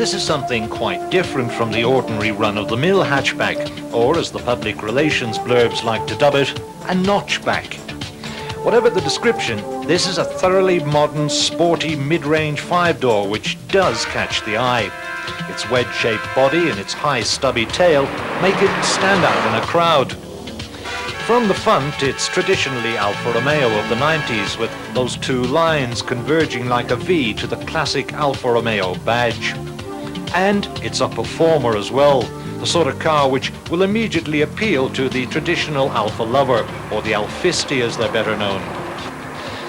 this is something quite different from the ordinary run-of-the-mill hatchback, or as the public relations blurbs like to dub it, a notchback. Whatever the description, this is a thoroughly modern, sporty, mid-range five-door which does catch the eye. Its wedge-shaped body and its high stubby tail make it stand out in a crowd. From the front, it's traditionally Alfa Romeo of the 90s, with those two lines converging like a V to the classic Alfa Romeo badge. And it's a performer as well, the sort of car which will immediately appeal to the traditional Alfa lover, or the Alfisti as they're better known.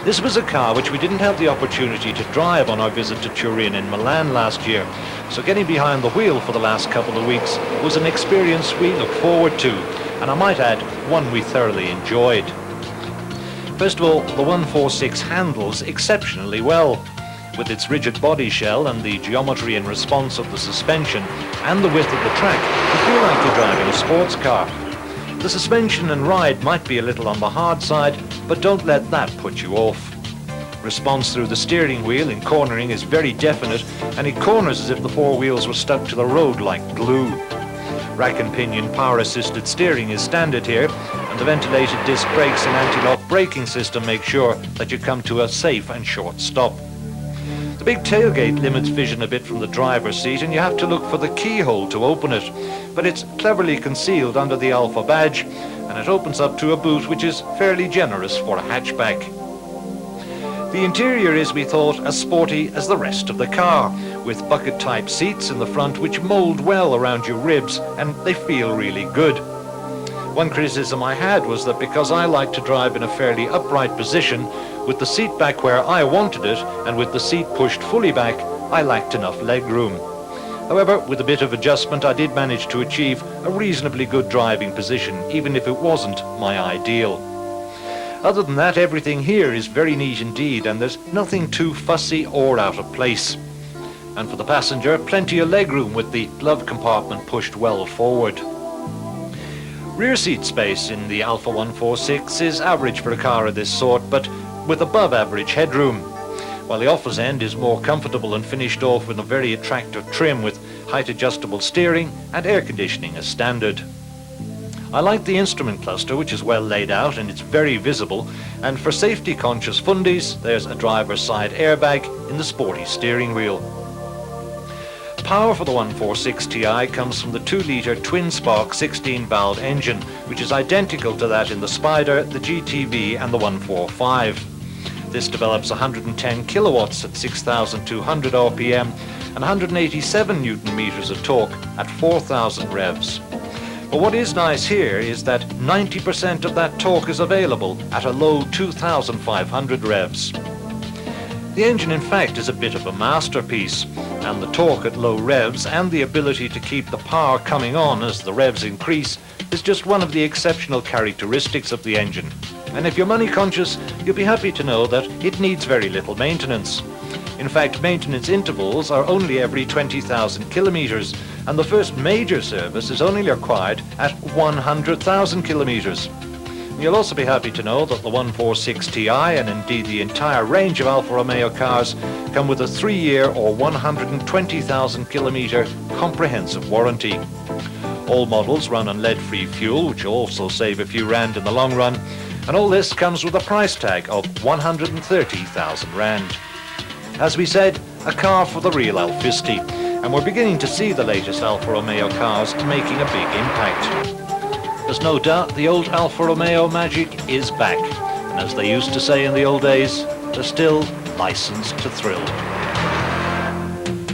This was a car which we didn't have the opportunity to drive on our visit to Turin in Milan last year, so getting behind the wheel for the last couple of weeks was an experience we look forward to, and I might add, one we thoroughly enjoyed. First of all, the 146 handles exceptionally well. With its rigid body shell and the geometry and response of the suspension and the width of the track, you feel like you're driving a sports car. The suspension and ride might be a little on the hard side, but don't let that put you off. Response through the steering wheel in cornering is very definite, and it corners as if the four wheels were stuck to the road like glue. Rack and pinion power-assisted steering is standard here, and the ventilated disc brakes and anti-lock braking system make sure that you come to a safe and short stop. The big tailgate limits vision a bit from the driver's seat, and you have to look for the keyhole to open it, but it's cleverly concealed under the Alfa badge, and it opens up to a boot which is fairly generous for a hatchback. The interior is, we thought, as sporty as the rest of the car, with bucket-type seats in the front which mould well around your ribs, and they feel really good. One criticism I had was that because I like to drive in a fairly upright position, with the seat back where I wanted it, and with the seat pushed fully back, I lacked enough leg room. However, with a bit of adjustment, I did manage to achieve a reasonably good driving position, even if it wasn't my ideal. Other than that, everything here is very neat indeed, and there's nothing too fussy or out of place. And for the passenger, plenty of legroom with the glove compartment pushed well forward. Rear seat space in the Alfa 146 is average for a car of this sort, but with above average headroom, while the office end is more comfortable and finished off with a very attractive trim with height adjustable steering and air conditioning as standard. I like the instrument cluster, which is well laid out and it's very visible, and for safety conscious fundies there's a driver's side airbag in the sporty steering wheel. Power for the 146 Ti comes from the 2-litre twin-spark 16-valve engine, which is identical to that in the Spider, the GTV and the 145. This develops 110 kilowatts at 6,200 RPM and 187 Newton meters of torque at 4,000 revs. But what is nice here is that 90% of that torque is available at a low 2,500 revs. The engine, in fact, is a bit of a masterpiece, and the torque at low revs and the ability to keep the power coming on as the revs increase is just one of the exceptional characteristics of the engine. And if you're money conscious, you'll be happy to know that it needs very little maintenance. In fact, maintenance intervals are only every 20,000 kilometers, and the first major service is only required at 100,000 kilometers. You'll also be happy to know that the 146 Ti and indeed the entire range of Alfa Romeo cars come with a 3-year or 120,000 kilometer comprehensive warranty. All models run on lead-free fuel, which will also save a few rand in the long run, and all this comes with a price tag of 130,000 rand. As we said, a car for the real Alfisti, and we're beginning to see the latest Alfa Romeo cars making a big impact. There's no doubt the old Alfa Romeo magic is back, and as they used to say in the old days, they're still licensed to thrill.